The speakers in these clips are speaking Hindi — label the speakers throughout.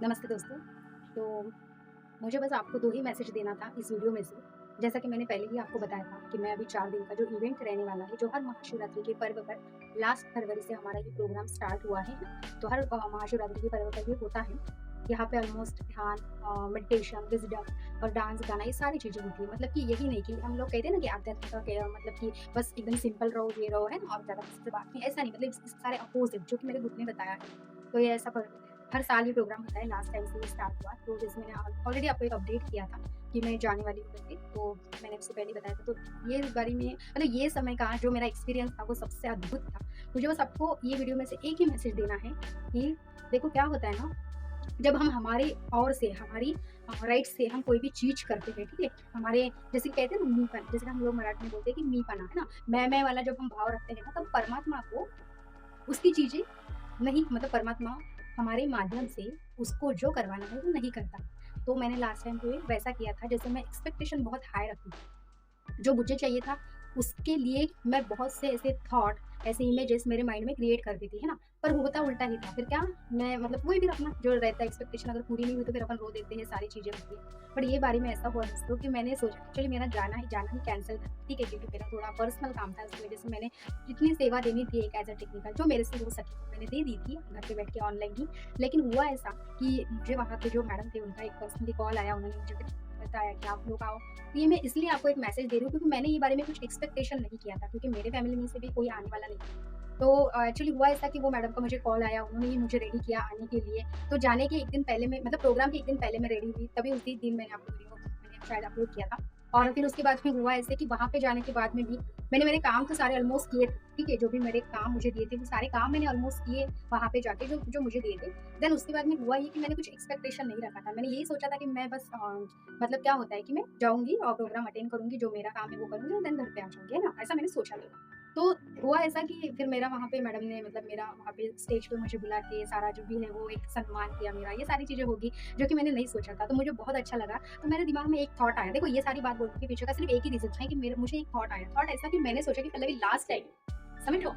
Speaker 1: नमस्ते दोस्तों। तो मुझे बस आपको 2 ही मैसेज देना था इस वीडियो में से। जैसा कि मैंने पहले ही आपको बताया था कि मैं अभी 4 दिन का जो इवेंट रहने वाला है, जो हर महाशिवरात्रि के पर्व पर लास्ट फरवरी से हमारा ये प्रोग्राम स्टार्ट हुआ है ना, तो हर महाशिवरात्रि के पर्व पर ये होता है। यहाँ पे ऑलमोस्ट ध्यान, मेडिटेशन, विज़डम और डांस, गाना ये सारी चीज़ें होती हैं। मतलब कि यही नहीं कि हम लोग कहते हैं ना कि आध्यात्मिकता के मतलब कि बस एकदम सिंपल रहो, ये रहो, है ना? और ज़्यादा किसी से बात नहीं, ऐसा नहीं। मतलब इसके सारे अपोज़िट जो कि मेरे ग्रुप ने बताया है। तो ये ऐसा पर्व हर साल ये प्रोग्राम होता है, लास्ट टाइम से ये स्टार्ट हुआ। तो जैसे मैंने ऑलरेडी आपको एक अपडेट किया था कि मैं जाने वाली हूँ करके, तो मैंने उससे पहले बताया था। तो ये बारी में मतलब ये समय का जो मेरा एक्सपीरियंस था वो सबसे अद्भुत था। मुझे बस आपको ये वीडियो में से एक ही मैसेज देना है कि देखो क्या होता है ना, जब हम हमारी ओर से हमारी राइट से हम कोई भी चीज़ करते हैं, ठीक है? हमारे जैसे कहते हैं ना मीपन, जैसे हम लोग मराठी में बोलते हैं कि मीपना, है ना? मैं वाला जब हम भाव रखते हैं ना, तब परमात्मा को उसकी चीज़ें नहीं, मतलब परमात्मा हमारे माध्यम से उसको जो करवाना है वो नहीं करता। तो मैंने लास्ट टाइम पे वैसा किया था, जैसे मैं एक्सपेक्टेशन बहुत हाई रखी थी। जो मुझे चाहिए था, उसके लिए मैं बहुत से ऐसे थॉट, ऐसे इमेजेस मेरे माइंड में क्रिएट कर दी थी, है ना? पर होता उल्टा ही था। फिर क्या, मैं मतलब वही फिर अपना जो रहता है एक्सपेक्टेशन अगर पूरी नहीं हुई तो फिर अपन रो देते हैं, सारी चीज़ें होती हैं। बट ये बारी में ऐसा हुआ दोस्तों कि मैंने सोचा एक्चुअली मेरा जाना ही कैंसल था, ठीक है? क्योंकि मेरा थोड़ा पर्सनल काम था, इस वजह से मैंने जितनी सेवा देनी थी एक एज़ अ टेक्निकल जो मेरे से हो सकी, मैंने दे दी थी घर पे बैठ के ऑनलाइन ही। लेकिन हुआ ऐसा कि मुझे वहाँ पे जो मैडम थे उनका एक पर्सनली कॉल आया, उन्होंने मुझे फिर बताया कि आप लोग आओ। तो ये मैं इसलिए आपको एक मैसेज दे रही हूँ क्योंकि मैंने ये बारे में कुछ एक्सपेक्टेशन नहीं किया था, क्योंकि मेरे फैमिली में से भी कोई आने वाला नहीं था। तो एक्चुअली हुआ ऐसा कि वो मैडम का मुझे कॉल आया, उन्होंने ही मुझे रेडी किया आने के लिए। तो जाने के 1 दिन पहले मैं मतलब प्रोग्राम के 1 दिन पहले मैं रेडी हुई, तभी उसी दिन मैंने आपको वीडियो मैंने शायद अपलोड किया था। और फिर उसके बाद फिर हुआ ऐसे कि वहाँ पे जाने के बाद में भी मैंने मेरे काम तो सारे ऑलमोस्ट किए थे, ठीक है? जो भी मेरे काम मुझे दिए थे, वो सारे काम मैंने ऑलमोस्ट किए वहाँ पे जाके जो जो मुझे दिए थे। देन उसके बाद में हुआ ये कि मैंने कुछ एक्सपेक्टेशन नहीं रखा था। मैंने यही सोचा था कि मैं बस मतलब क्या होता है कि मैं जाऊँगी और प्रोग्राम अटेंड करूँगी, जो मेरा काम है वो करूँगी और देन घर पे आ जाऊँगी, है ना? ऐसा मैंने सोचा था। तो हुआ ऐसा कि फिर मेरा वहाँ पे मैडम ने मतलब मेरा वहाँ पे स्टेज पे मुझे बुला के सारा जो भी है वो एक सम्मान किया मेरा, ये सारी चीज़ें होगी, जो कि मैंने नहीं सोचा था। तो मुझे बहुत अच्छा लगा। तो मेरे दिमाग में एक थॉट आया, देखो ये सारी बात बोलने के पीछे का सिर्फ़ एक ही रीज़न था कि मेरे मुझे एक थॉट आया। थॉट ऐसा कि मैंने सोचा कि पल्लवी लास्ट टाइम समझ रहे हो?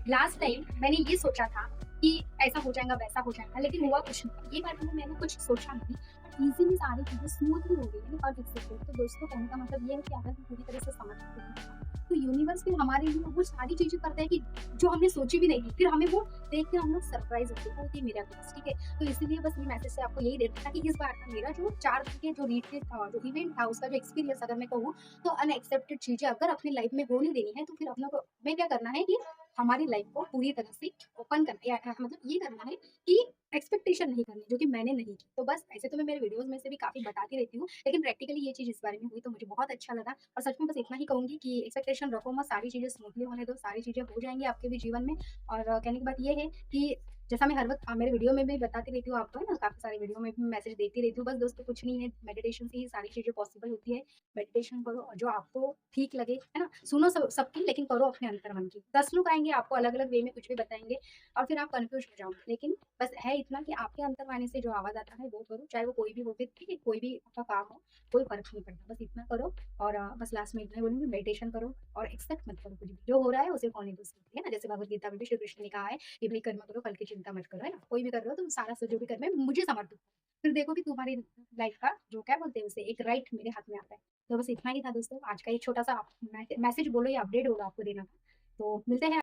Speaker 1: लास्ट टाइम मैंने ये सोचा था कि ऐसा हो जाएगा, वैसा हो जाएगा, लेकिन हुआ कुछ नहीं। ये बारे में मैंने कुछ सोचा नहीं, बट ईज़िली सारी चीज़ें स्मूथली हो गई है और सक्सेसफुल। तो दोस्तों कहने का मतलब ये है कि अगर हम पूरी तरह से समझते हैं, तो यूनिवर्स फिर हमारे लिए वो सारी चीज़ें करता है कि जो हमने सोची भी नहीं थी, फिर हमें वो देख के हम लोग सरप्राइज़ होते हैं, वो होती है मिरेकल्स, ठीक है? तो इसीलिए बस ये मैसेज से आपको यही देना था कि इस बार का मेरा जो 4 दिन के जो रीट्रीट था, जो इवेंट था, उसका जो एक्सपीरियंस अगर मैं कहूँ, तो अनएक्सपेक्टेड चीज़ें अगर अपनी लाइफ़ में होने देनी है, तो फिर अपनों को हमें क्या करना है कि हमारी लाइफ़ को पूरी तरह से ओपन करना या मतलब ये करना है कि एक्सपेक्टेशन नहीं करनी, जो कि मैंने नहीं की। तो बस ऐसे तो मैं मेरे वीडियोज़ में से भी काफ़ी बताती रहती हूँ, लेकिन प्रैक्टिकली ये चीज़ इस बारे में हुई तो मुझे बहुत अच्छा लगा। और सच में बस इतना ही कहूँगी कि एक्सपेक्टेशन रखो मत, सारी चीज़ें स्मूथली होने दो, सारी चीज़ें हो जाएँगी आपके भी जीवन में। और कहने की बात ये है कि जैसा मैं हर वक़्त मेरे वीडियो में भी बताती रहती हूँ आपको, है ना? काफ़ी सारे वीडियो में भी मैसेज देती रहती हूँ। बस दोस्तों कुछ नहीं है, मेडिटेशन से ही सारी चीज़ें पॉसिबल होती है। मेडिटेशन करो और जो आपको ठीक लगे, है ना? सुनो सबकी, लेकिन करो अपने अंतर्मन की। 10 लोग आएँगे आपको अलग-अलग वे में कुछ भी बताएँगे और फिर आप कन्फ्यूज़ हो जाओगे। लेकिन बस है इतना कि आपके अंतर्वाणी से जो आवाज़ आता है वो करो, चाहे वो कोई भी हो, फिर ठीक है? कोई भी आपका काम हो, कोई फ़र्क नहीं पड़ता। बस इतना करो और बस लास्ट में इतना ही बोलूँगी, मेडिटेशन करो और एक्सपेक्ट मत करो कुछ भी। जो हो रहा है उसे होने दो स्मूथली, है ना? जैसे भगवद गीता में भी श्री कृष्ण ने कहा है कि भई कर्म करो, फल की चिंता मत करो, है ना? कोई भी कर रहे हो तो सारा जो भी कर्म है मुझे समर्पित करो। फिर देखो कि तुम्हारी लाइफ़ का जो क्या बोलते हैं उसे, एक राइट मेरे हाथ में आता है। तो बस इतना ही था दोस्तों, आज का ये छोटा-सा मैसेज बोलो या अपडेट बोलो आपको देना था। तो मिलते हैं